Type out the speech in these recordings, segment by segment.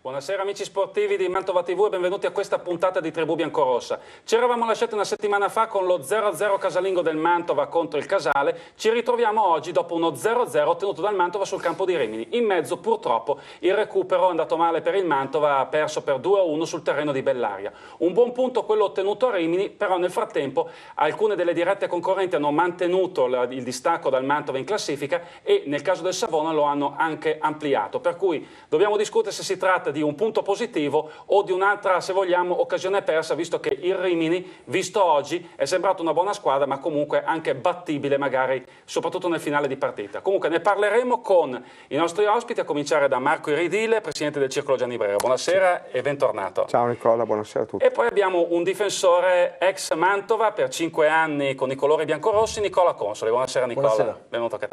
Buonasera amici sportivi di Mantova TV e benvenuti a questa puntata di Tribù Biancorossa. Ci eravamo lasciati una settimana fa con lo 0-0 casalingo del Mantova contro il Casale. Ci ritroviamo oggi dopo uno 0-0 ottenuto dal Mantova sul campo di Rimini. In mezzo purtroppo il recupero è andato male per il Mantova, ha perso per 2-1 sul terreno di Bellaria. Un buon punto quello ottenuto a Rimini, però nel frattempo alcune delle dirette concorrenti hanno mantenuto il distacco dal Mantova in classifica e nel caso del Savona lo hanno anche ampliato. Per cui dobbiamo discutere se si tratta di un punto positivo o di un'altra, se vogliamo, occasione persa, visto che il Rimini, visto oggi, è sembrato una buona squadra, ma comunque anche battibile magari, soprattutto nel finale di partita. Comunque ne parleremo con i nostri ospiti, a cominciare da Marco Iridile, presidente del Circolo Gianni Brera. Buonasera e bentornato. Ciao Nicola, buonasera a tutti. E poi abbiamo un difensore ex Mantova per 5 anni con i colori biancorossi, Nicola Consoli. Buonasera Nicola. Buonasera. Benvenuto a te.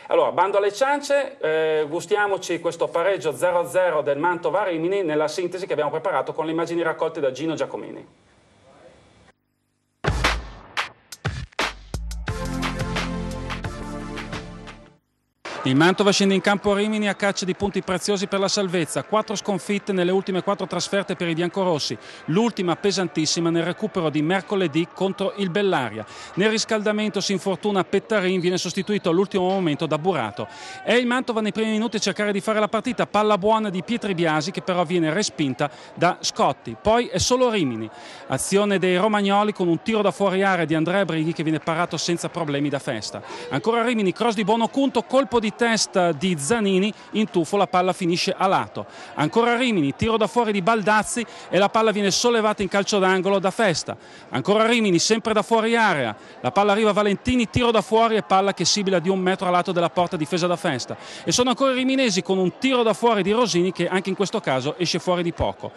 Allora, bando alle ciance, gustiamoci questo pareggio 0-0 del Mantova Rimini nella sintesi che abbiamo preparato con le immagini raccolte da Gino Giacomini. Il Mantova scende in campo a Rimini a caccia di punti preziosi per la salvezza. 4 sconfitte nelle ultime 4 trasferte per i biancorossi, l'ultima pesantissima nel recupero di mercoledì contro il Bellaria. Nel riscaldamento si infortuna Pettarin, viene sostituito all'ultimo momento da Burato. È il Mantova nei primi minuti a cercare di fare la partita, palla buona di Pietri Biasi che però viene respinta da Scotti. Poi è solo Rimini, azione dei romagnoli con un tiro da fuori area di Andrea Brighi che viene parato senza problemi da Festa. Ancora Rimini, cross di Buonocunto, colpo di testa di Zanini, in tuffo la palla finisce a lato. Ancora Rimini, tiro da fuori di Baldazzi e la palla viene sollevata in calcio d'angolo da Festa. Ancora Rimini, sempre da fuori area, la palla arriva a Valentini, tiro da fuori e palla che sibila di 1 metro a lato della porta, difesa da Festa. E sono ancora i riminesi con un tiro da fuori di Rosini che anche in questo caso esce fuori di poco.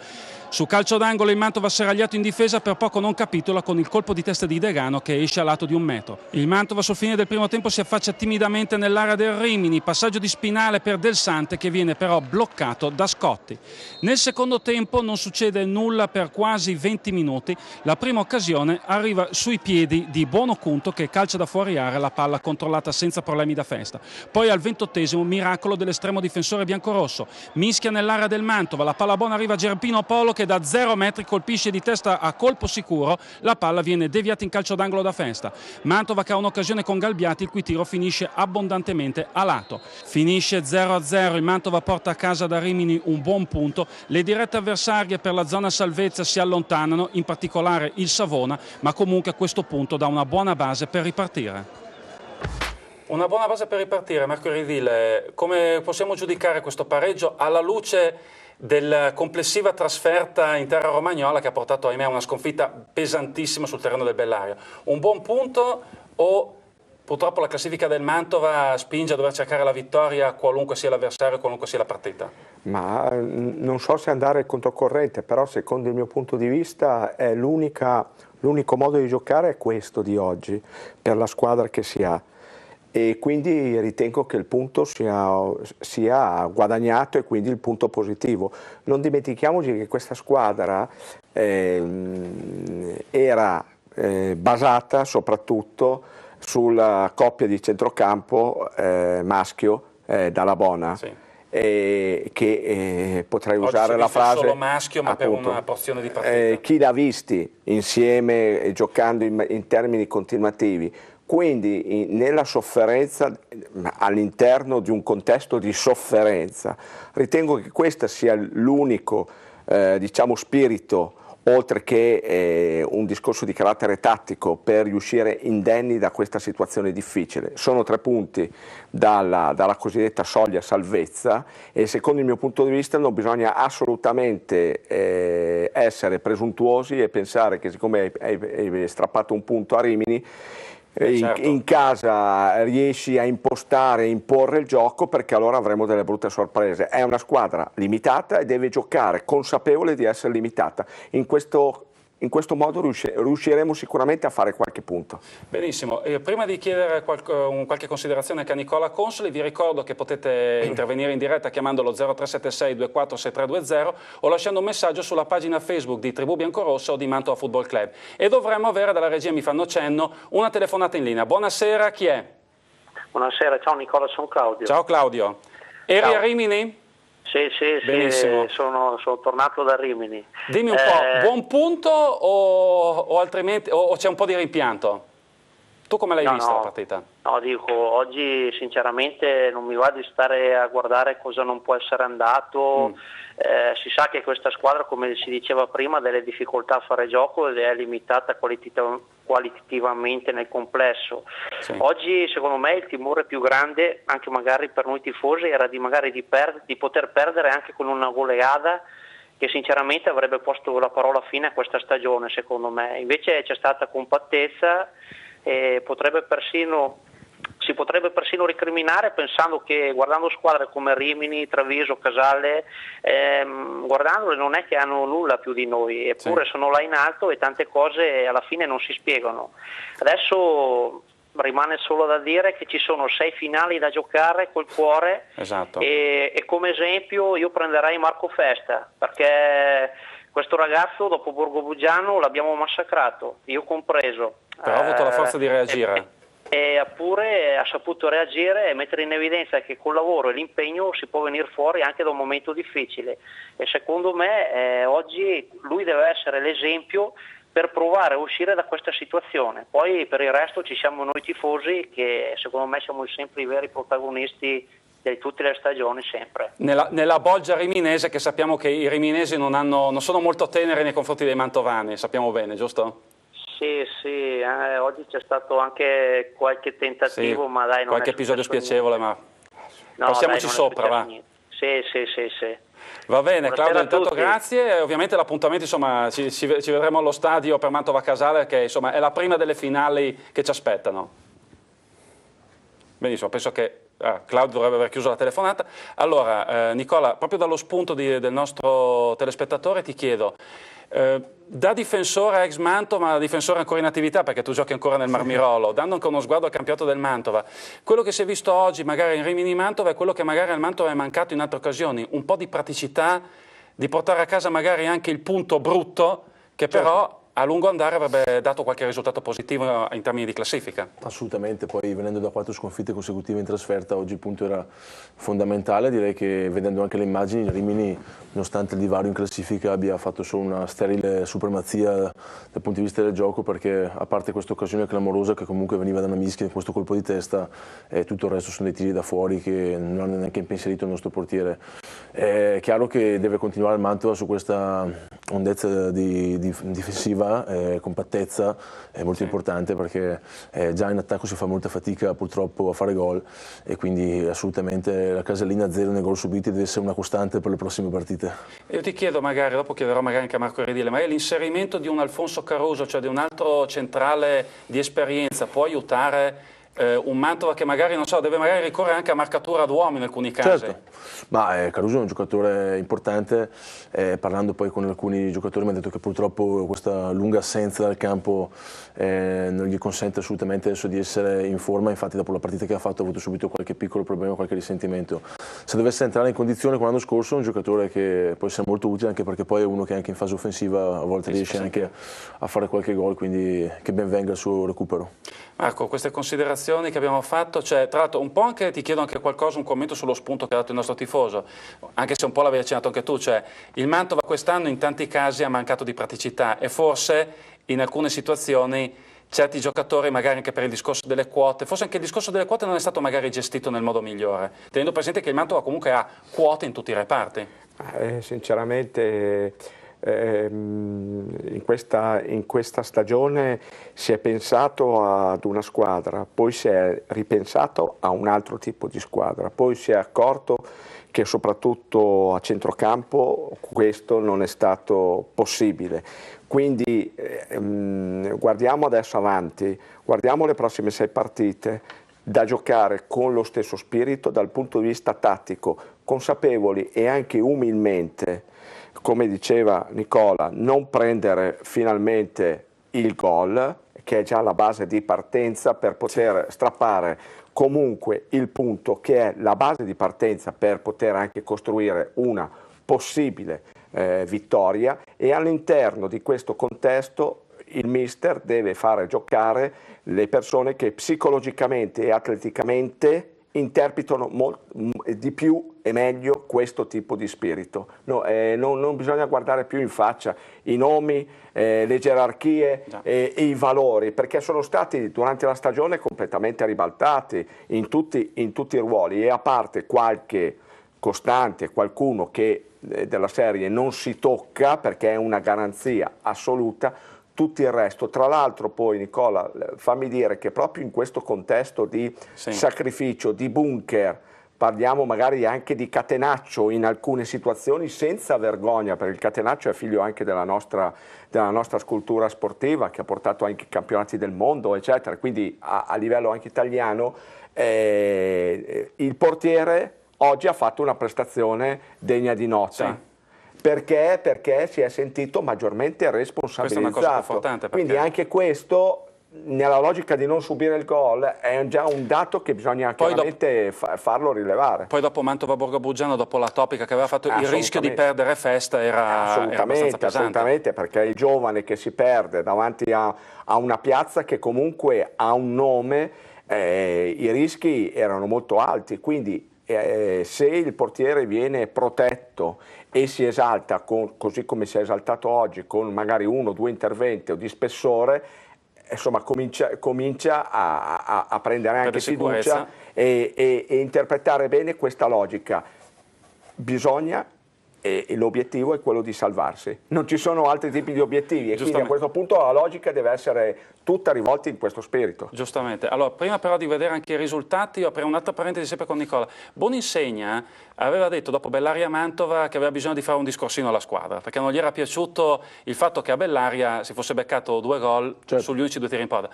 Su calcio d'angolo il Mantova serragliato in difesa, per poco non capitola con il colpo di testa di Degano che esce a lato di 1 metro. Il Mantova sul fine del primo tempo si affaccia timidamente nell'area del Rimini, passaggio di Spinale per Del Sante che viene però bloccato da Scotti. Nel secondo tempo non succede nulla per quasi 20 minuti, la prima occasione arriva sui piedi di Buonocunto che calcia da fuori area la palla controllata senza problemi da Festa. Poi al 28esimo miracolo dell'estremo difensore biancorosso, mischia nell'area del Mantova, la palla buona arriva a Gerpino Polo che da 0 metri colpisce di testa a colpo sicuro, la palla viene deviata in calcio d'angolo da Festa. Mantova che ha un'occasione con Galbiati, il cui tiro finisce abbondantemente a lato. Finisce 0-0, il Mantova porta a casa da Rimini un buon punto, le dirette avversarie per la zona salvezza si allontanano, in particolare il Savona, ma comunque a questo punto dà una buona base per ripartire. Una buona base per ripartire, Marco Iridile. Come possiamo giudicare questo pareggio alla luce della complessiva trasferta in terra romagnola che ha portato, ahimè, a una sconfitta pesantissima sul terreno del Bellaria? Un buon punto o purtroppo la classifica del Mantova spinge a dover cercare la vittoria qualunque sia l'avversario, qualunque sia la partita? Ma non so se andare controcorrente, però secondo il mio punto di vista è l'unico modo di giocare è questo di oggi per la squadra che si ha. E quindi ritengo che il punto sia guadagnato e quindi il punto positivo. Non dimentichiamoci che questa squadra era basata soprattutto sulla coppia di centrocampo maschio Dalla Bona. Sì. Che potrei usare la frase solo maschio ma appunto, per una porzione di partita. Chi l'ha visti insieme giocando in termini continuativi, quindi nella sofferenza, all'interno di un contesto di sofferenza, ritengo che questo sia l'unico diciamo spirito, oltre che un discorso di carattere tattico, per riuscire indenni da questa situazione difficile. Sono 3 punti dalla cosiddetta soglia salvezza e secondo il mio punto di vista non bisogna assolutamente essere presuntuosi e pensare che siccome hai strappato un punto a Rimini, certo, in casa riesci a impostare e imporre il gioco, perché allora avremo delle brutte sorprese. È una squadra limitata e deve giocare consapevole di essere limitata. In questo modo riusciremo sicuramente a fare qualche punto. Benissimo, prima di chiedere qualche considerazione anche a Nicola Consoli, vi ricordo che potete intervenire in diretta chiamandolo 0376 246320 o lasciando un messaggio sulla pagina Facebook di Tribù Biancorossa o di Mantova Football Club. E dovremmo avere, dalla regia mi fanno cenno, una telefonata in linea. Buonasera, chi è? Buonasera, ciao Nicola, sono Claudio. Ciao Claudio. Eri a Rimini? Sì, sì, Benissimo. sì, sono tornato da Rimini. Dimmi un po', buon punto o altrimenti o c'è un po' di rimpianto? Tu come l'hai vista la partita? No, dico, oggi sinceramente non mi va di stare a guardare cosa non può essere andato. Si sa che questa squadra, come si diceva prima, ha delle difficoltà a fare gioco ed è limitata qualitativamente nel complesso. Sì. Oggi secondo me il timore più grande, anche magari per noi tifosi, era di poter perdere anche con una goleada che sinceramente avrebbe posto la parola fine a questa stagione, secondo me. Invece c'è stata compattezza e si potrebbe persino recriminare pensando che guardando squadre come Rimini, Treviso, Casale, guardandole non è che hanno nulla più di noi, eppure sì, sono là in alto e tante cose alla fine non si spiegano. Adesso rimane solo da dire che ci sono 6 finali da giocare col cuore, esatto, e come esempio io prenderei Marco Festa, perché questo ragazzo dopo Borgo Buggiano l'abbiamo massacrato, io compreso. Però ha avuto la forza di reagire. Eppure ha saputo reagire e mettere in evidenza che col lavoro e l'impegno si può venire fuori anche da un momento difficile, e secondo me oggi lui deve essere l'esempio per provare a uscire da questa situazione. Poi per il resto ci siamo noi tifosi che secondo me siamo sempre i veri protagonisti di tutte le stagioni, sempre. Nella bolgia riminese, che sappiamo che i riminesi non sono molto teneri nei confronti dei mantovani, sappiamo bene, giusto? Sì, sì, oggi c'è stato anche qualche tentativo, sì, ma dai, non qualche episodio spiacevole, niente. Ma passiamoci sopra, va. Sì, sì, sì, sì. Va bene, Claudio, intanto grazie. Ovviamente l'appuntamento, insomma, ci vedremo allo stadio per Mantova Casale, che insomma è la prima delle finali che ci aspettano. Benissimo, penso che Claudio dovrebbe aver chiuso la telefonata. Allora, Nicola, proprio dallo spunto del nostro telespettatore ti chiedo, da difensore ex Mantova, ma difensore ancora in attività perché tu giochi ancora nel Marmirolo, dando anche uno sguardo al campionato del Mantova, quello che si è visto oggi magari in Rimini Mantova è quello che magari al Mantova è mancato in altre occasioni, un po' di praticità, di portare a casa magari anche il punto brutto che però a lungo andare avrebbe dato qualche risultato positivo in termini di classifica. Assolutamente, poi venendo da 4 sconfitte consecutive in trasferta, oggi il punto era fondamentale. Direi che vedendo anche le immagini, Rimini, nonostante il divario in classifica, abbia fatto solo una sterile supremazia dal punto di vista del gioco, perché a parte questa occasione clamorosa che comunque veniva da una mischia, questo colpo di testa, tutto il resto sono dei tiri da fuori che non hanno neanche impensierito il nostro portiere. È chiaro che deve continuare il Mantova su questa ondezza difensiva, compattezza, è molto importante, perché già in attacco si fa molta fatica purtroppo a fare gol, e quindi assolutamente la casellina 0 nei gol subiti deve essere una costante per le prossime partite. Io ti chiedo magari, dopo chiederò magari anche a Marco Redile, magari l'inserimento di un Alfonso Caruso, cioè di un altro centrale di esperienza, può aiutare un Mantova che magari, non so, deve magari ricorrere anche a marcatura ad uomo in alcuni casi? Certo, ma Caruso è un giocatore importante, parlando poi con alcuni giocatori mi hanno detto che purtroppo questa lunga assenza dal campo non gli consente assolutamente adesso di essere in forma, infatti dopo la partita che ha fatto ha avuto subito qualche piccolo problema, qualche risentimento. Se dovesse entrare in condizione come l'anno scorso è un giocatore che può essere molto utile, anche perché poi è uno che anche in fase offensiva a volte riesce anche a fare qualche gol, quindi che ben venga il suo recupero. Marco, queste considerazioni che abbiamo fatto, cioè, tra l'altro un po' anche ti chiedo anche qualcosa, un commento sullo spunto che ha dato il nostro tifoso, anche se un po' l'avevi accennato anche tu, cioè il Mantova quest'anno in tanti casi ha mancato di praticità e forse in alcune situazioni certi giocatori, magari anche per il discorso delle quote, forse anche il discorso delle quote non è stato magari gestito nel modo migliore, tenendo presente che il Mantova comunque ha quote in tutti i reparti. Sinceramente in questa stagione si è pensato ad una squadra, poi si è ripensato a un altro tipo di squadra, poi si è accorto che soprattutto a centrocampo questo non è stato possibile. Quindi guardiamo adesso avanti, guardiamo le prossime 6 partite da giocare con lo stesso spirito dal punto di vista tattico, consapevoli e anche umilmente, come diceva Nicola, non prendere finalmente il gol, che è già la base di partenza per poter strappare comunque il punto, che è la base di partenza per poter anche costruire una possibile vittoria, e all'interno di questo contesto il mister deve fare giocare le persone che psicologicamente e atleticamente interpretano di più e meglio questo tipo di spirito. Non bisogna guardare più in faccia i nomi, le gerarchie e i valori, perché sono stati durante la stagione completamente ribaltati in tutti i ruoli, e a parte qualche costante, qualcuno che della serie non si tocca perché è una garanzia assoluta, tutto il resto. Tra l'altro poi, Nicola, fammi dire che proprio in questo contesto di sacrificio, di bunker, parliamo magari anche di catenaccio in alcune situazioni, senza vergogna, perché il catenaccio è figlio anche della nostra scultura sportiva, che ha portato anche i campionati del mondo, eccetera, quindi a livello anche italiano, il portiere oggi ha fatto una prestazione degna di nota. Perché si è sentito maggiormente responsabilizzato. Questa è una cosa importante. Quindi anche questo, nella logica di non subire il gol, è già un dato che bisogna chiaramente farlo rilevare. Poi dopo Mantova-Borgo Buggiano, dopo la topica che aveva fatto, il rischio di perdere Festa era abbastanza pesante. Assolutamente, perché il giovane che si perde davanti a una piazza che comunque ha un nome, i rischi erano molto alti, quindi se il portiere viene protetto e si esalta così come si è esaltato oggi, con magari 1 o 2 interventi o di spessore, insomma comincia a prendere anche fiducia e interpretare bene questa logica. Bisogna, e l'obiettivo è quello di salvarsi, non ci sono altri tipi di obiettivi, e quindi a questo punto la logica deve essere tutta rivolta in questo spirito. Giustamente. Allora, prima però di vedere anche i risultati, io apro un'altra parentesi sempre con Nicola. Boninsegna aveva detto dopo Bellaria-Mantova che aveva bisogno di fare un discorsino alla squadra, perché non gli era piaciuto il fatto che a Bellaria si fosse beccato 2 gol sugli unici 2 tiri in porta.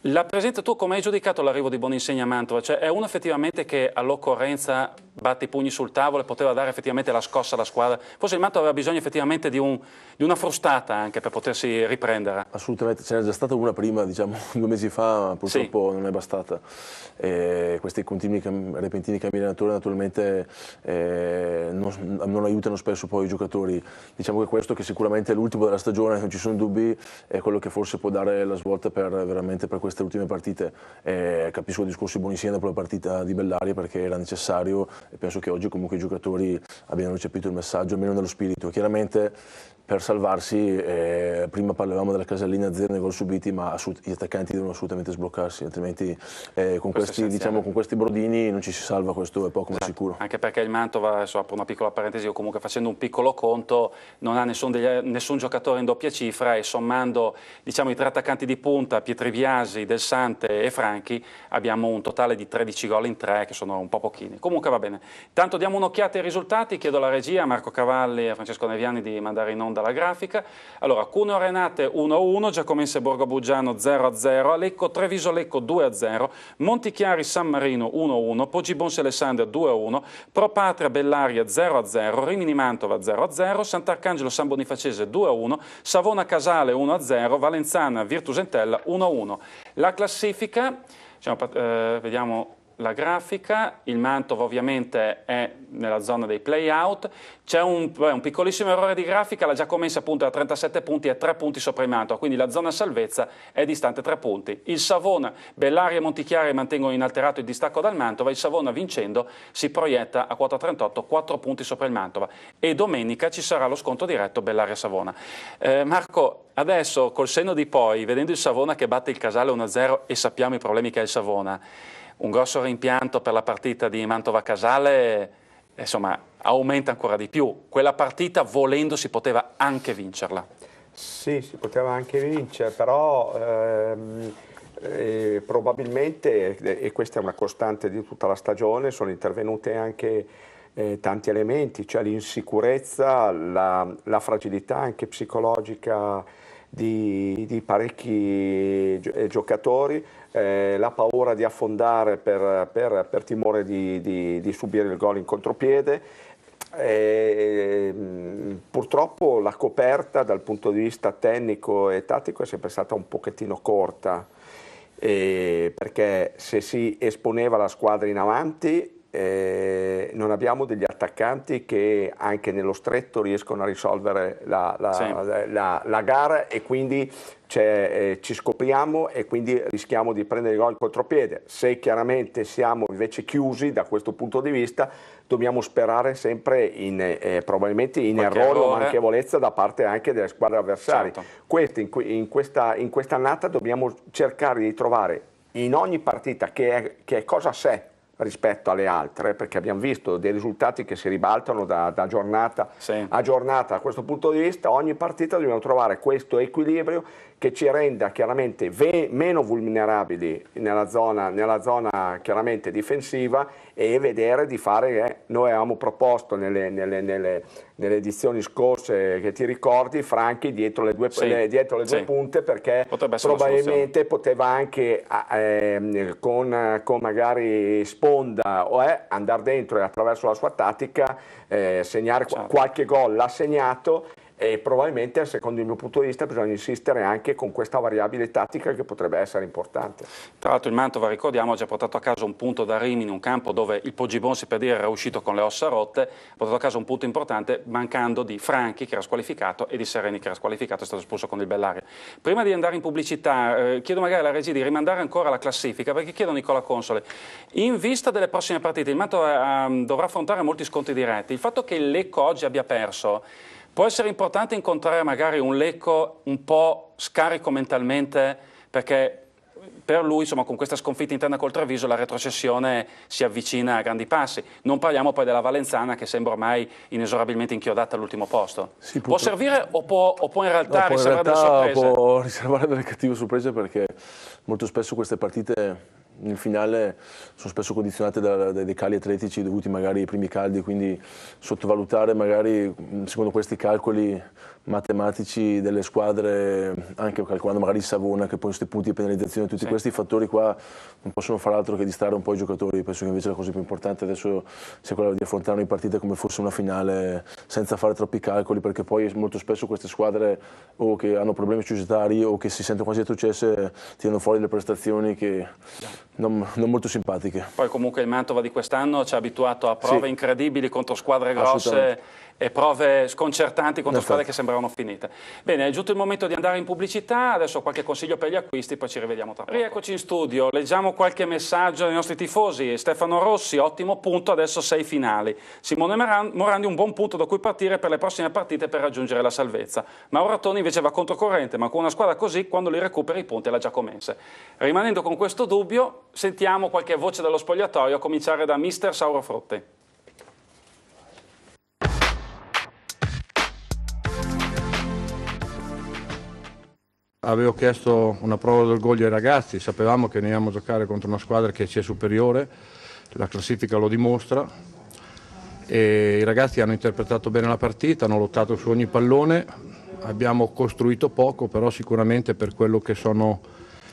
La presenza, tu come hai giudicato l'arrivo di Boninsegna a Mantova? Cioè, è uno effettivamente che all'occorrenza batte i pugni sul tavolo e poteva dare effettivamente la scossa alla squadra? Forse il Mantova aveva bisogno effettivamente di una frustata anche per potersi riprendere. Assolutamente, ce n'era già stata una prima, diciamo 2 mesi fa, ma purtroppo non è bastata. Questi continui repentini cambi di allenatore naturalmente non aiutano spesso poi i giocatori. Diciamo che questo, che sicuramente è l'ultimo della stagione, non ci sono dubbi, è quello che forse può dare la svolta veramente per queste ultime partite. Capisco il discorso di Boninsegna dopo la partita di Bellaria, perché era necessario, e penso che oggi comunque i giocatori abbiano recepito il messaggio, almeno nello spirito. Chiaramente per salvarsi, prima parlavamo della casellina 0 nei gol subiti, ma gli attaccanti devono assolutamente sbloccarsi, altrimenti con questi brodini non ci si salva, questo è poco ma sicuro. Anche perché il Mantova, adesso apro una piccola parentesi, o comunque facendo un piccolo conto, non ha nessun giocatore in doppia cifra, e sommando, diciamo, i 3 attaccanti di punta, Pietriviasi, Del Sante e Franchi, abbiamo un totale di 13 gol in 3, che sono un po' pochini. Comunque va bene. Intanto diamo un'occhiata ai risultati, chiedo alla regia, a Marco Cavalli e a Francesco Neviani di mandare in onda la grafica. Allora, Cuneo Renate 1-1, Giacomense Borgo Buggiano 0-0, Alecco Treviso Lecco 2-0, Montichiari San Marino 1-1, Poggibonsi Alessandria 2-1, Pro Patria Bellaria 0-0, Rimini Mantova 0-0, Sant'Arcangelo San Bonifacese 2-1, Savona Casale 1-0, Valenzana Virtus Entella 1-1. La classifica, vediamo la grafica, il Mantova ovviamente è nella zona dei play-out, c'è un piccolissimo errore di grafica, la Giacomense appunto a 37 punti e 3 punti sopra il Mantova, quindi la zona salvezza è distante 3 punti. Il Savona, Bellaria e Montichiari mantengono inalterato il distacco dal Mantova, il Savona vincendo si proietta a quota 38, 4 punti sopra il Mantova, e domenica ci sarà lo scontro diretto Bellaria-Savona. Marco, adesso col senno di poi, vedendo il Savona che batte il Casale 1-0 e sappiamo i problemi che ha il Savona, un grosso rimpianto per la partita di Mantova-Casale, insomma, aumenta ancora di più. Quella partita, volendo, si poteva anche vincerla. Sì, si poteva anche vincere, però probabilmente, e questa è una costante di tutta la stagione, sono intervenute anche tanti elementi, cioè l'insicurezza, la fragilità anche psicologica di parecchi giocatori, la paura di affondare per timore di subire il gol in contropiede. Purtroppo la coperta dal punto di vista tecnico e tattico è sempre stata un pochettino corta, perché se si esponeva la squadra in avanti non abbiamo degli attaccanti che anche nello stretto riescono a risolvere la gara, e quindi ci scopriamo e quindi rischiamo di prendere gol contropiede. Se chiaramente siamo invece chiusi da questo punto di vista, dobbiamo sperare sempre probabilmente in errori o manchevolezza da parte anche delle squadre avversarie. Certo. In questa annata dobbiamo cercare di trovare in ogni partita, che è cosa a sé rispetto alle altre, perché abbiamo visto dei risultati che si ribaltano da giornata a giornata. Da questo punto di vista, ogni partita dobbiamo trovare questo equilibrio che ci renda chiaramente meno vulnerabili nella zona chiaramente difensiva, e vedere di fare, noi avevamo proposto nelle edizioni scorse, che ti ricordi, Franchi dietro le due punte, perché probabilmente poteva anche con magari Sponda andare dentro e attraverso la sua tattica segnare qualche gol. L'ha segnato, e probabilmente, secondo il mio punto di vista, bisogna insistere anche con questa variabile tattica che potrebbe essere importante. Tra l'altro il Mantova, ricordiamo, ha già portato a casa un punto da Rimini, un campo dove il Poggibonsi, per dire, era uscito con le ossa rotte, ha portato a casa un punto importante, mancando di Franchi, che era squalificato, e di Sereni, che era squalificato, è stato espulso con il Bellaria. Prima di andare in pubblicità, chiedo magari alla regia di rimandare ancora la classifica, perché chiedo a Nicola Console, in vista delle prossime partite, il Mantova dovrà affrontare molti scontri diretti. Il fatto che il Lecco oggi abbia perso, può essere importante incontrare magari un Lecco un po' scarico mentalmente, perché per lui, insomma, con questa sconfitta interna col Treviso, la retrocessione si avvicina a grandi passi. Non parliamo poi della Valenzana, che sembra ormai inesorabilmente inchiodata all'ultimo posto. Sì, può servire o può in realtà riservare delle sorprese? Può riservare delle cattive sorprese, perché molto spesso queste partite nel finale sono spesso condizionate dai cali atletici dovuti magari ai primi caldi, quindi sottovalutare magari, secondo questi calcoli matematici delle squadre, anche calcolando magari il Savona, che poi questi punti di penalizzazione, tutti questi fattori qua non possono fare altro che distare un po' i giocatori. Penso che invece la cosa più importante adesso sia quella di affrontare ogni partita come fosse una finale, senza fare troppi calcoli, perché poi molto spesso queste squadre o che hanno problemi societari o che si sentono quasi retrocesse tirano fuori delle prestazioni che non molto simpatiche. Poi comunque il Mantova di quest'anno ci ha abituato a prove incredibili contro squadre grosse e prove sconcertanti contro squadre che sembravano finite. Bene, è giunto il momento di andare in pubblicità, adesso qualche consiglio per gli acquisti, poi ci rivediamo tra poco. Rieccoci in studio, leggiamo qualche messaggio dei nostri tifosi. Stefano Rossi, ottimo punto, adesso 6 finali. Simone Morandi, un buon punto da cui partire per le prossime partite per raggiungere la salvezza. Mauro Toni invece va controcorrente, ma con una squadra così, quando li recupera i punti è la Giacomense. Rimanendo con questo dubbio, sentiamo qualche voce dello spogliatoio, a cominciare da mister Sauro Frotti. Avevo chiesto una prova d'orgoglio ai ragazzi, sapevamo che andiamo a giocare contro una squadra che ci è superiore, la classifica lo dimostra, e i ragazzi hanno interpretato bene la partita, hanno lottato su ogni pallone, abbiamo costruito poco, però sicuramente per quello che sono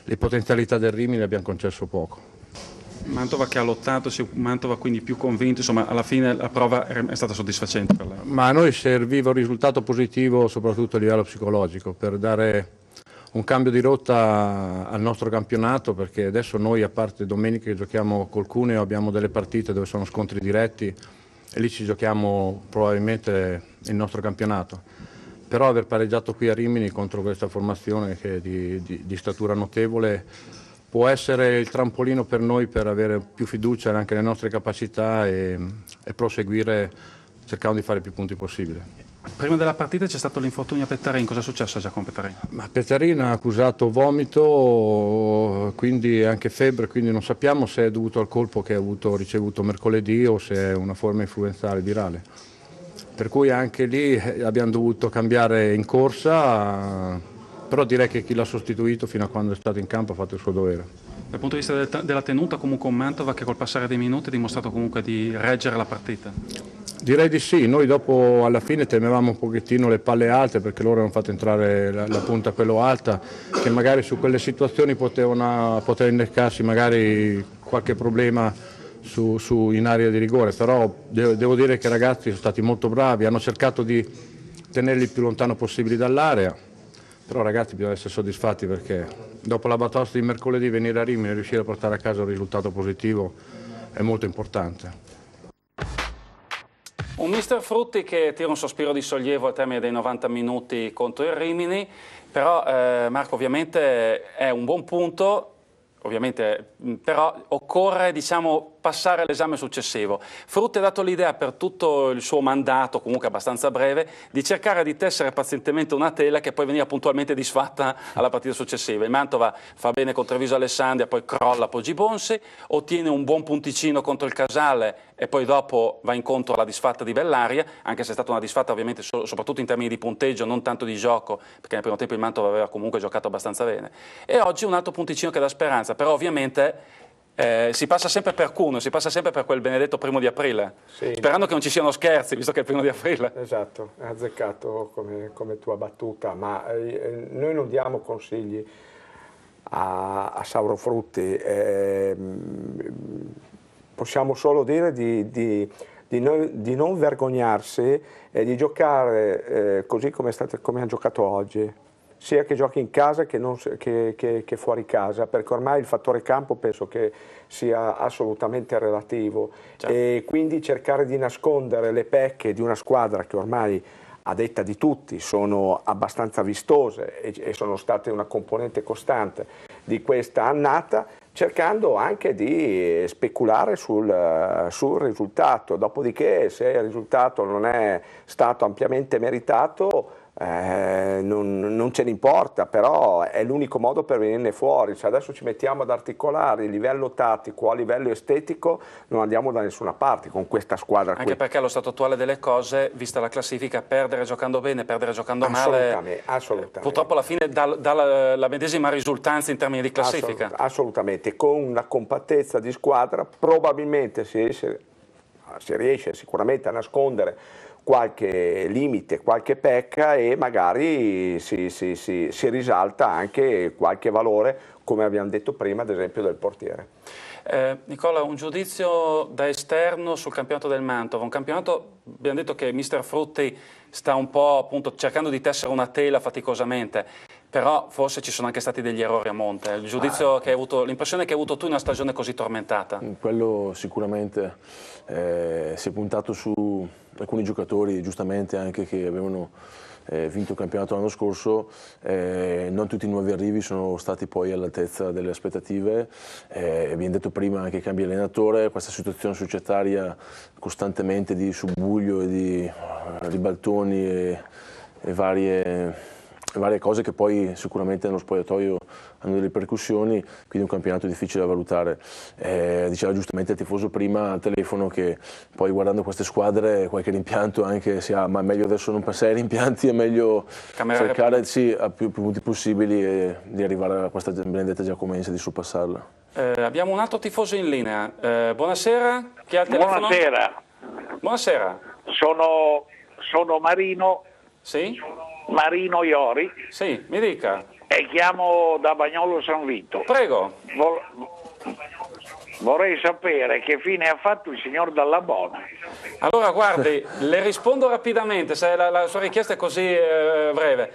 le potenzialità del Rimini abbiamo concesso poco. Mantova che ha lottato, Mantova quindi più convinto, insomma alla fine la prova è stata soddisfacente per lei. Ma a noi serviva un risultato positivo soprattutto a livello psicologico per dare un cambio di rotta al nostro campionato, perché adesso noi, a parte domenica che giochiamo col Cuneo, abbiamo delle partite dove sono scontri diretti e lì ci giochiamo probabilmente il nostro campionato. Però aver pareggiato qui a Rimini contro questa formazione che è di statura notevole può essere il trampolino per noi per avere più fiducia anche nelle nostre capacità e proseguire cercando di fare più punti possibile. Prima della partita c'è stato l'infortunio a Pettarin, cosa è successo a Giacomo Pettarin? Ma Pettarin ha accusato vomito, quindi anche febbre, quindi non sappiamo se è dovuto al colpo che ha ricevuto mercoledì o se è una forma influenzale virale. Per cui anche lì abbiamo dovuto cambiare in corsa, però direi che chi l'ha sostituito fino a quando è stato in campo ha fatto il suo dovere. Dal punto di vista della tenuta, comunque un Mantova che col passare dei minuti ha dimostrato comunque di reggere la partita? Direi di sì, noi dopo alla fine temevamo un pochettino le palle alte, perché loro hanno fatto entrare la punta quello alta, che magari su quelle situazioni poteva innescarsi magari qualche problema in area di rigore, però devo dire che i ragazzi sono stati molto bravi, hanno cercato di tenerli il più lontano possibile dall'area, però ragazzi bisogna essere soddisfatti, perché dopo la batosta di mercoledì venire a Rimini e riuscire a portare a casa un risultato positivo è molto importante. Un mister Frutti che tira un sospiro di sollievo al termine dei 90 minuti contro il Rimini, però Marco ovviamente è un buon punto, ovviamente, però occorre passare all'esame successivo. Frutti ha dato l'idea per tutto il suo mandato, comunque abbastanza breve, di cercare di tessere pazientemente una tela che poi veniva puntualmente disfatta alla partita successiva. Il Mantova fa bene contro Treviso Alessandria, poi crolla Poggi Bonsi, ottiene un buon punticino contro il Casale e poi dopo va incontro alla disfatta di Bellaria, anche se è stata una disfatta ovviamente soprattutto in termini di punteggio, non tanto di gioco, perché nel primo tempo il Mantova aveva comunque giocato abbastanza bene. E oggi un altro punticino che dà speranza, però ovviamente si passa sempre per Cuneo, si passa sempre per quel benedetto 1° aprile, sì, sperando che non ci siano scherzi, visto che è il 1° aprile. Esatto, è azzeccato come tua battuta, ma noi non diamo consigli a Sauro Frutti, possiamo solo dire di non vergognarsi e di giocare così come ha giocato oggi, sia che giochi in casa che fuori casa, perché ormai il fattore campo penso che sia assolutamente relativo. Certo. E quindi cercare di nascondere le pecche di una squadra che ormai, a detta di tutti, sono abbastanza vistose e sono state una componente costante di questa annata, cercando anche di speculare sul risultato. Dopodiché, se il risultato non è stato ampiamente meritato, non ce ne importa, però è l'unico modo per venirne fuori. Se adesso ci mettiamo ad articolare il livello tattico a livello estetico, non andiamo da nessuna parte con questa squadra. Anche perché allo stato attuale delle cose, vista la classifica, perdere giocando bene, perdere giocando male, assolutamente. Purtroppo alla fine dà la medesima risultanza in termini di classifica. Assolutamente, con una compattezza di squadra probabilmente si riesce sicuramente a nascondere qualche limite, qualche pecca e magari si risalta anche qualche valore, come abbiamo detto prima, ad esempio del portiere. Nicola, un giudizio da esterno sul campionato del Mantova, un campionato, abbiamo detto che mister Frutti sta un po' appunto cercando di tessere una tela faticosamente, però forse ci sono anche stati degli errori a monte. Il giudizio che hai avuto, l'impressione che hai avuto tu in una stagione così tormentata? Quello sicuramente, si è puntato su alcuni giocatori, giustamente anche che avevano vinto il campionato l'anno scorso, non tutti i nuovi arrivi sono stati poi all'altezza delle aspettative, abbiamo detto prima anche i cambi allenatore, questa situazione societaria costantemente di subbuglio e di ribaltoni e varie cose che poi sicuramente nello spogliatoio hanno delle ripercussioni, quindi un campionato difficile da valutare. Diceva giustamente il tifoso prima al telefono che poi guardando queste squadre qualche rimpianto anche si ha, ma è meglio adesso non passare ai rimpianti, è meglio cercare a più punti possibili e di arrivare a questa benedetta Giacomense, di sorpassarla. Abbiamo un altro tifoso in linea. Buonasera, chi ha il telefono? Buonasera. Buonasera. Sono Marino. Sì? Marino Iori. Sì, mi dica. E chiamo da Bagnolo San Vito. Prego. Vorrei sapere che fine ha fatto il signor Dalla Bona. Allora guardi, le rispondo rapidamente, se la sua richiesta è così breve.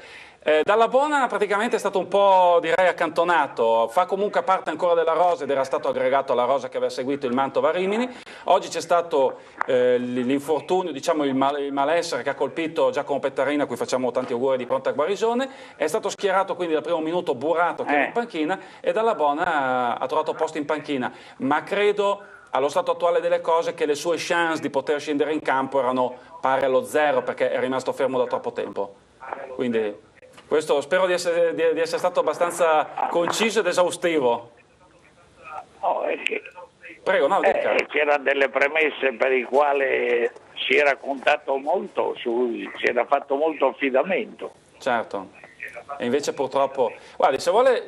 Dalla Bona praticamente è stato un po', direi, accantonato, fa comunque parte ancora della rosa ed era stato aggregato alla rosa che aveva seguito il Mantova Rimini. Oggi c'è stato l'infortunio, diciamo il malessere che ha colpito Giacomo Pettarina, a cui facciamo tanti auguri di pronta guarigione. È stato schierato quindi dal primo minuto Burato che era in panchina e Dalla Bona ha trovato posto in panchina, ma credo allo stato attuale delle cose che le sue chance di poter scendere in campo erano pari allo 0 perché è rimasto fermo da troppo tempo. Quindi questo spero di essere stato abbastanza conciso ed esaustivo. Prego, no, dica. C'erano delle premesse per le quali si era contato molto, si era fatto molto affidamento. Certo. E invece purtroppo... Guardi, se vuole,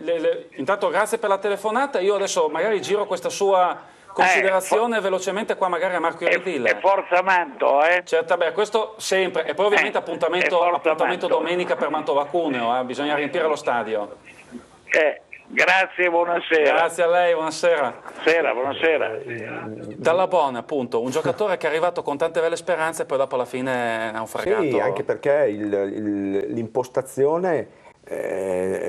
intanto grazie per la telefonata, io adesso magari giro questa sua considerazione velocemente qua magari a Marco Iridille. E forza Manto, Certo, beh, questo sempre, e poi ovviamente appuntamento domenica per Mantova Cuneo, bisogna riempire lo stadio. Grazie, buonasera. Grazie a lei, buonasera. Buonasera. Dalla Bona, appunto, un giocatore che è arrivato con tante belle speranze e poi dopo alla fine è naufragato. Sì, anche perché l'impostazione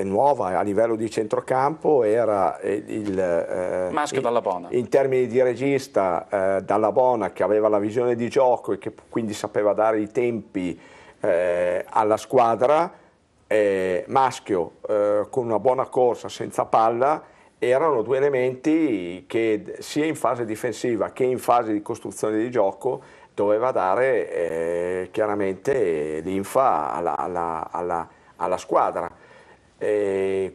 nuova a livello di centrocampo era il Maschio Dall'Abona. In termini di regista, Dall'Abona, che aveva la visione di gioco e che quindi sapeva dare i tempi alla squadra. Maschio con una buona corsa senza palla erano due elementi che sia in fase difensiva che in fase di costruzione di gioco doveva dare chiaramente linfa alla squadra.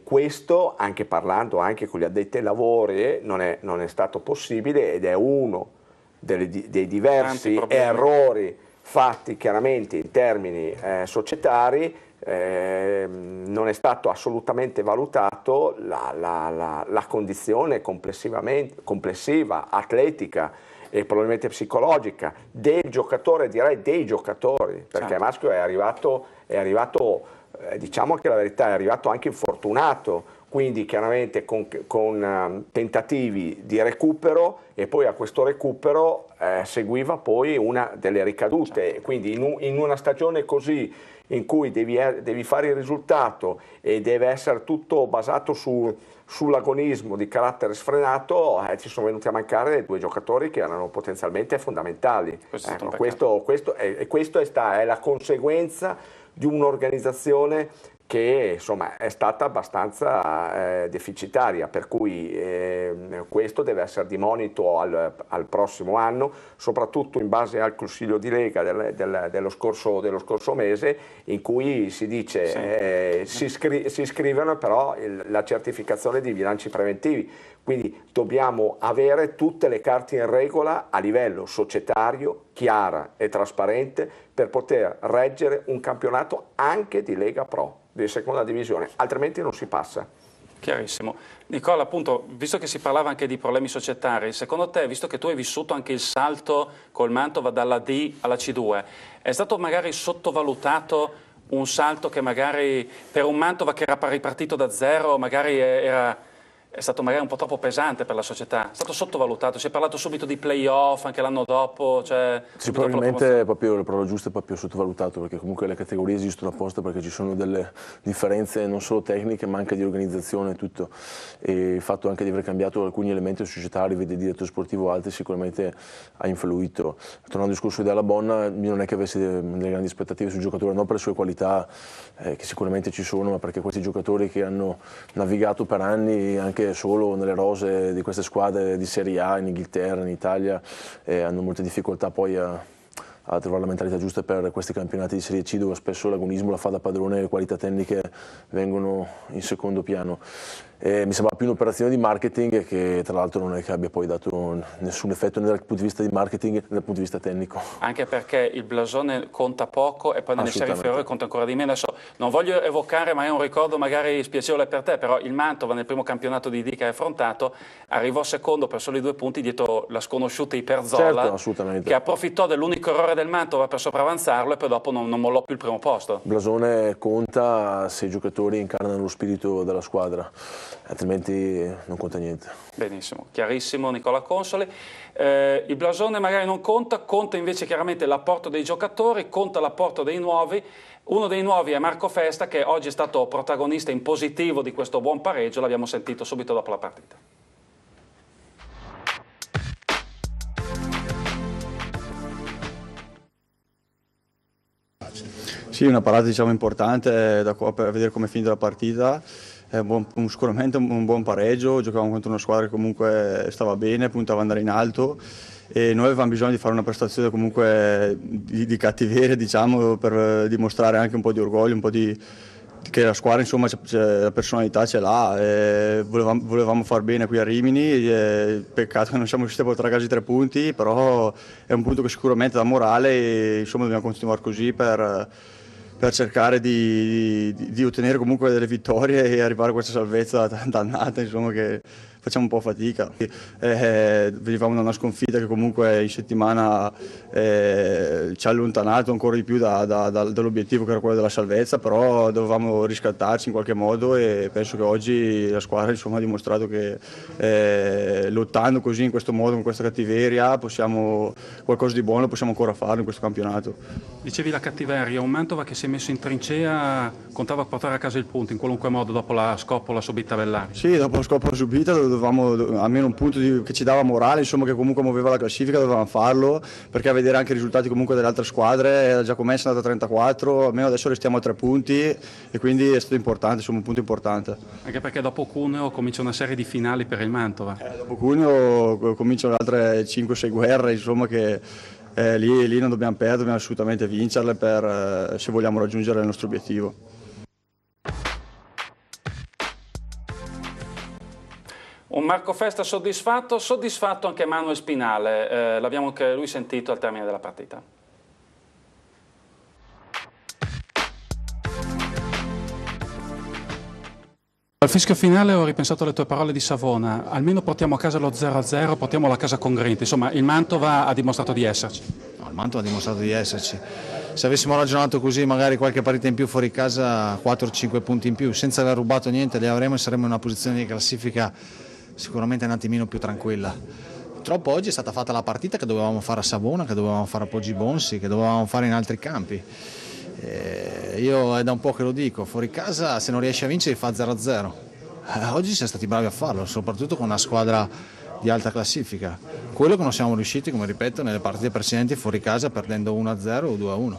Questo, anche parlando anche con gli addetti ai lavori, non è stato possibile, ed è uno dei diversi errori fatti chiaramente in termini societari. Non è stato assolutamente valutato la condizione complessiva, atletica e probabilmente psicologica del giocatore, direi dei giocatori, perché certo. Maschio è arrivato, diciamo che la verità, è arrivato anche infortunato, quindi chiaramente con tentativi di recupero, e poi a questo recupero seguiva poi una delle ricadute, certo. Quindi in una stagione così in cui devi fare il risultato e deve essere tutto basato sull'agonismo di carattere sfrenato, ci sono venuti a mancare due giocatori che erano potenzialmente fondamentali. Questo è la conseguenza di un'organizzazione che insomma è stata abbastanza deficitaria, per cui questo deve essere di monito al prossimo anno, soprattutto in base al Consiglio di Lega dello scorso mese, in cui si dice si scrivono però la certificazione di bilanci preventivi, quindi dobbiamo avere tutte le carte in regola a livello societario, chiara e trasparente, per poter reggere un campionato anche di Lega Pro, di seconda divisione, altrimenti non si passa. Chiarissimo. Nicola, appunto, visto che si parlava anche di problemi societari, secondo te, visto che tu hai vissuto anche il salto col Mantova dalla D alla C2, è stato magari sottovalutato un salto che magari per un Mantova che era ripartito da zero, magari è stato magari un po' troppo pesante per la società? È stato sottovalutato? Si è parlato subito di play-off anche l'anno dopo? Sì, probabilmente proprio la parola giusta è proprio sottovalutato, perché comunque le categorie esistono apposta perché ci sono delle differenze non solo tecniche ma anche di organizzazione e tutto, e il fatto anche di aver cambiato alcuni elementi societari, vedi direttore sportivo altri, sicuramente ha influito. Tornando al discorso di Dall'Abona, io non è che avessi delle grandi aspettative sul giocatore, non per le sue qualità che sicuramente ci sono, ma perché questi giocatori che hanno navigato per anni anche solo nelle rose di queste squadre di Serie A in Inghilterra, in Italia, hanno molte difficoltà poi a trovare la mentalità giusta per questi campionati di Serie C, dove spesso l'agonismo la fa da padrone e le qualità tecniche vengono in secondo piano. Mi sembra più un'operazione di marketing che tra l'altro non è che abbia poi dato nessun effetto né dal punto di vista di marketing né dal punto di vista tecnico. Anche perché il blasone conta poco e poi nelle serie inferiori conta ancora di meno. Adesso non voglio evocare, ma è un ricordo magari spiacevole per te, però il Mantova nel primo campionato di D che hai affrontato arrivò secondo per soli 2 punti dietro la sconosciuta Iperzola, certo, che approfittò dell'unico errore del Mantova per sopravanzarlo e poi dopo non mollò più il primo posto. Il blasone conta se i giocatori incarnano lo spirito della squadra, altrimenti non conta niente. Benissimo, chiarissimo Nicola Consoli. Il blasone magari non conta, conta invece chiaramente l'apporto dei giocatori, conta l'apporto dei nuovi. Uno dei nuovi è Marco Festa, che oggi è stato protagonista in positivo di questo buon pareggio, l'abbiamo sentito subito dopo la partita. Sì, una parata diciamo importante da qua per vedere come è finita la partita. È sicuramente un buon pareggio, giocavamo contro una squadra che comunque stava bene, puntava ad andare in alto e noi avevamo bisogno di fare una prestazione comunque di cattiveria, diciamo, per dimostrare anche un po' di orgoglio, un po' che la squadra insomma la personalità ce l'ha, volevamo far bene qui a Rimini, peccato che non siamo riusciti a portare a casa i 3 punti, però è un punto che sicuramente dà morale e insomma dobbiamo continuare così per cercare di ottenere comunque delle vittorie e arrivare a questa salvezza dannata insomma, che facciamo un po' fatica. Venivamo da una sconfitta che comunque in settimana ci ha allontanato ancora di più dall'obiettivo che era quello della salvezza, però dovevamo riscattarci in qualche modo e penso che oggi la squadra insomma, ha dimostrato che lottando così in questo modo, con questa cattiveria, qualcosa di buono possiamo ancora farlo in questo campionato. Dicevi la cattiveria, un Mantova che si è messo in trincea, contava portare a casa il punto in qualunque modo dopo la scoppola subita a Bellari. Sì, dopo la scoppola subita dovevamo, almeno un punto che ci dava morale, insomma, che comunque muoveva la classifica, dovevamo farlo, perché a vedere anche i risultati comunque delle altre squadre, la Giacomessa è andata a 34, almeno adesso restiamo a 3 punti e quindi è stato importante, insomma un punto importante. Anche perché dopo Cuneo comincia una serie di finali per il Mantova. Dopo Cuneo cominciano altre 5-6 guerre, insomma, che lì non dobbiamo perdere, dobbiamo assolutamente vincerle se vogliamo raggiungere il nostro obiettivo. Un Marco Festa soddisfatto anche Manuel Spinale, l'abbiamo anche lui sentito al termine della partita. Al fischio finale ho ripensato alle tue parole di Savona, almeno portiamo a casa lo 0-0, portiamolo a casa con grinta, insomma il Mantova ha dimostrato di esserci. No, il Mantova ha dimostrato di esserci, se avessimo ragionato così magari qualche partita in più fuori casa, 4-5 punti in più, senza aver rubato niente li avremo e saremmo in una posizione di classifica sicuramente un attimino più tranquilla. Purtroppo oggi è stata fatta la partita che dovevamo fare a Savona, che dovevamo fare a Poggi Bonsi, che dovevamo fare in altri campi. Io è da un po' che lo dico, fuori casa se non riesci a vincere fa 0-0. Oggi siamo stati bravi a farlo, soprattutto con una squadra di alta classifica. Quello che non siamo riusciti, come ripeto, nelle partite precedenti fuori casa perdendo 1-0 o 2-1.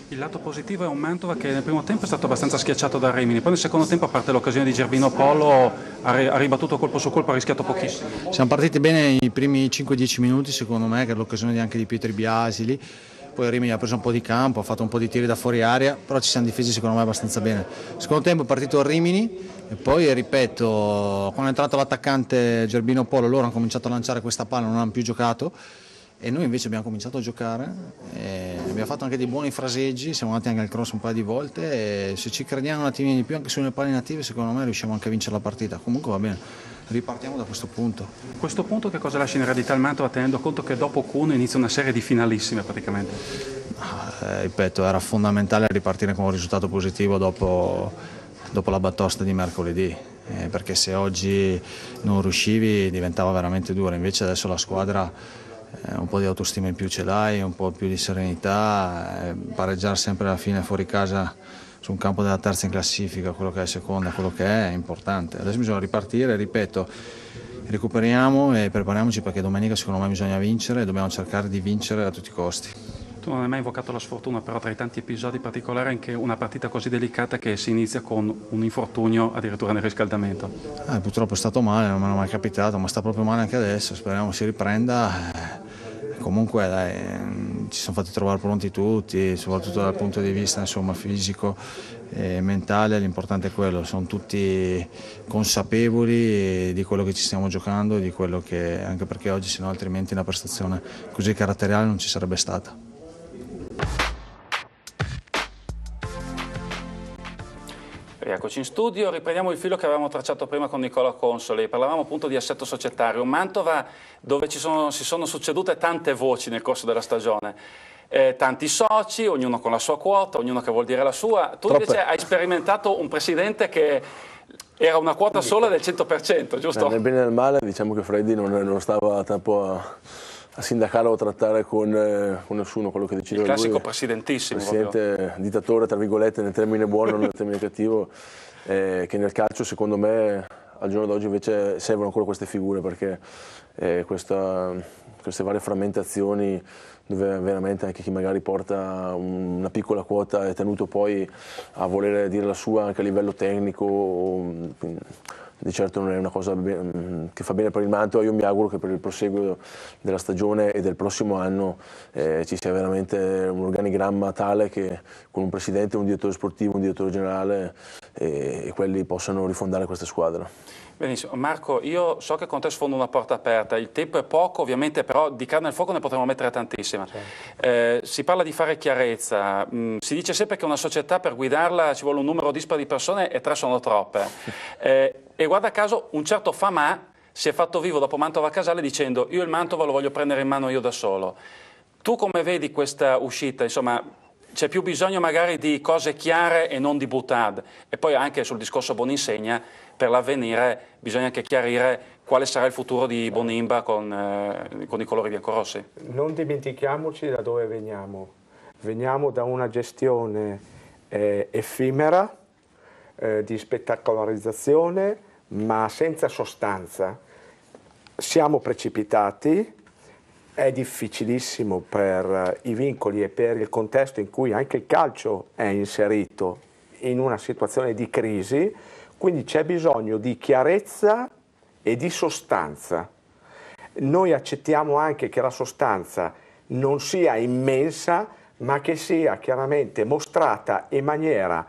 Il lato positivo è un Mantova che nel primo tempo è stato abbastanza schiacciato da Rimini, poi nel secondo tempo, a parte l'occasione di Gerbino Polo, ha ribattuto colpo su colpo, ha rischiato pochissimo. Siamo partiti bene i primi 5-10 minuti secondo me, che è l'occasione anche di Pietri Biasili, poi Rimini ha preso un po' di campo, ha fatto un po' di tiri da fuori area, però ci siamo difesi secondo me abbastanza bene. Secondo tempo è partito il Rimini e poi ripeto, quando è entrato l'attaccante Gerbino Polo loro hanno cominciato a lanciare questa palla, non hanno più giocato. E noi invece abbiamo cominciato a giocare, abbiamo fatto anche dei buoni fraseggi, siamo andati anche al cross un paio di volte e se ci crediamo un attimino di più anche sulle palle native secondo me riusciamo anche a vincere la partita. Comunque va bene, ripartiamo da questo punto. Questo punto che cosa lascia in eredità il Mantova tenendo conto che dopo Cuneo inizia una serie di finalissime praticamente? Ripeto, era fondamentale ripartire con un risultato positivo dopo la batosta di mercoledì. Perché se oggi non riuscivi diventava veramente dura, invece adesso la squadra un po' di autostima in più ce l'hai, un po' più di serenità, pareggiare sempre alla fine fuori casa su un campo della terza in classifica, quello che è seconda, quello che è importante. Adesso bisogna ripartire, ripeto, recuperiamo e prepariamoci perché domenica secondo me bisogna vincere e dobbiamo cercare di vincere a tutti i costi. Tu non hai mai invocato la sfortuna, però tra i tanti episodi particolari anche una partita così delicata che si inizia con un infortunio addirittura nel riscaldamento. Purtroppo è stato male, non mi è mai capitato, ma sta proprio male anche adesso, speriamo si riprenda. Comunque dai, ci siamo fatti trovare pronti tutti, soprattutto dal punto di vista insomma, fisico e mentale, l'importante è quello, sono tutti consapevoli di quello che ci stiamo giocando e di quello che, anche perché oggi se no altrimenti una prestazione così caratteriale non ci sarebbe stata. Eccoci in studio, riprendiamo il filo che avevamo tracciato prima con Nicola Consoli, parlavamo appunto di assetto societario, un Mantova dove si sono succedute tante voci nel corso della stagione, tanti soci, ognuno con la sua quota, ognuno che vuol dire la sua, tu invece hai sperimentato un presidente che era una quota sola del 100%, giusto? Nel bene e nel male diciamo che Freddy non stava tempo a sindacare o trattare con nessuno quello che decideva lui. Il classico presidentissimo. Presidente, dittatore tra virgolette nel termine buono, non nel termine cattivo, che nel calcio secondo me al giorno d'oggi invece servono ancora queste figure perché queste varie frammentazioni dove veramente anche chi magari porta una piccola quota è tenuto poi a voler dire la sua anche a livello tecnico. Di certo non è una cosa che fa bene per il Mantova, io mi auguro che per il proseguo della stagione e del prossimo anno ci sia veramente un organigramma tale che con un presidente, un direttore sportivo, un direttore generale e quelli possano rifondare questa squadra. Benissimo, Marco, io so che con te sfondo una porta aperta, il tempo è poco ovviamente, però di carne al fuoco ne potremo mettere tantissima. Si parla di fare chiarezza, si dice sempre che una società per guidarla ci vuole un numero dispari di persone e 3 sono troppe. E guarda caso un certo Famà si è fatto vivo dopo Mantova-Casale dicendo io il Mantova lo voglio prendere in mano io da solo. Tu come vedi questa uscita? Insomma, c'è più bisogno magari di cose chiare e non di boutade. E poi anche sul discorso Boninsegna, per l'avvenire bisogna anche chiarire quale sarà il futuro di Bonimba con i colori biancorossi. Non dimentichiamoci da dove veniamo. Veniamo da una gestione effimera, di spettacolarizzazione, ma senza sostanza. Siamo precipitati, è difficilissimo per i vincoli e per il contesto in cui anche il calcio è inserito in una situazione di crisi, quindi c'è bisogno di chiarezza e di sostanza. Noi accettiamo anche che la sostanza non sia immensa, ma che sia chiaramente mostrata in maniera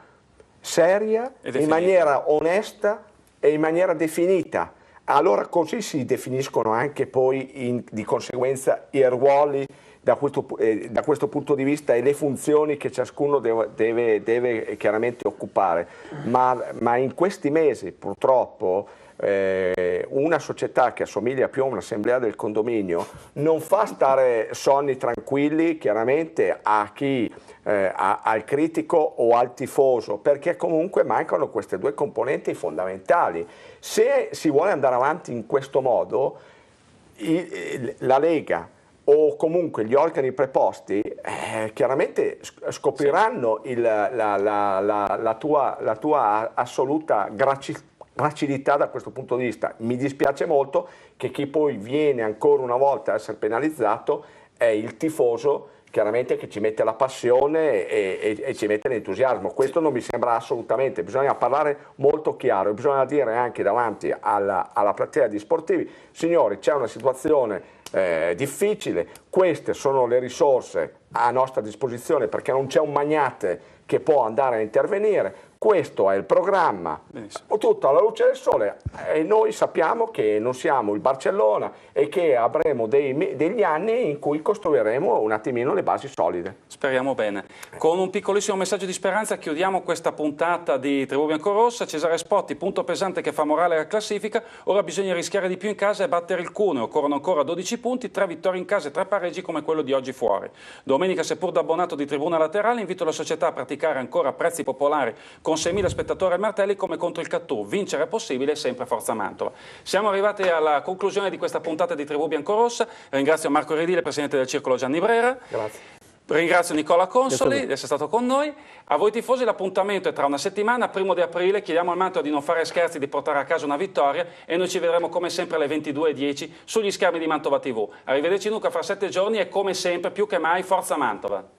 seria, in maniera onesta e in maniera definita. Allora così si definiscono anche poi di conseguenza i ruoli da questo punto di vista e le funzioni che ciascuno deve chiaramente occupare. Ma in questi mesi purtroppo una società che assomiglia più a un'assemblea del condominio non fa stare sonni tranquilli chiaramente a chi al critico o al tifoso, perché comunque mancano queste due componenti fondamentali. Se si vuole andare avanti in questo modo, la Lega o comunque gli organi preposti chiaramente scopriranno la tua assoluta gracilità da questo punto di vista. Mi dispiace molto che chi poi viene ancora una volta a essere penalizzato è il tifoso, chiaramente, che ci mette la passione e ci mette l'entusiasmo. Questo non mi sembra assolutamente, bisogna parlare molto chiaro, bisogna dire anche davanti alla platea di sportivi: signori, c'è una situazione difficile, queste sono le risorse a nostra disposizione perché non c'è un magnate che può andare a intervenire, questo è il programma. Benissimo. Tutto alla luce del sole, e noi sappiamo che non siamo il Barcellona e che avremo degli anni in cui costruiremo un attimino le basi solide. Speriamo bene. Con un piccolissimo messaggio di speranza chiudiamo questa puntata di Tribù Biancorossa. Cesare Spotti, punto pesante che fa morale alla classifica, ora bisogna rischiare di più in casa e battere il Cuneo, occorrono ancora 12 punti, 3 vittorie in casa e 3 pareggi come quello di oggi fuori. Domenica, seppur da abbonato di Tribuna Laterale, invito la società a praticare ancora prezzi popolari con 6.000 spettatori al Martelli come contro il Cattù. Vincere è possibile, sempre forza Mantova. Siamo arrivati alla conclusione di questa puntata di Tribù Biancorossa. Ringrazio Marco Redile, presidente del Circolo Gianni Brera. Grazie. Ringrazio Nicola Consoli di essere stato con noi. A voi tifosi l'appuntamento è tra una settimana, 1° di aprile. Chiediamo al Mantova di non fare scherzi, di portare a casa una vittoria e noi ci vedremo come sempre alle 22:10 sugli schermi di Mantova TV. Arrivederci Luca fra 7 giorni e come sempre più che mai forza Mantova.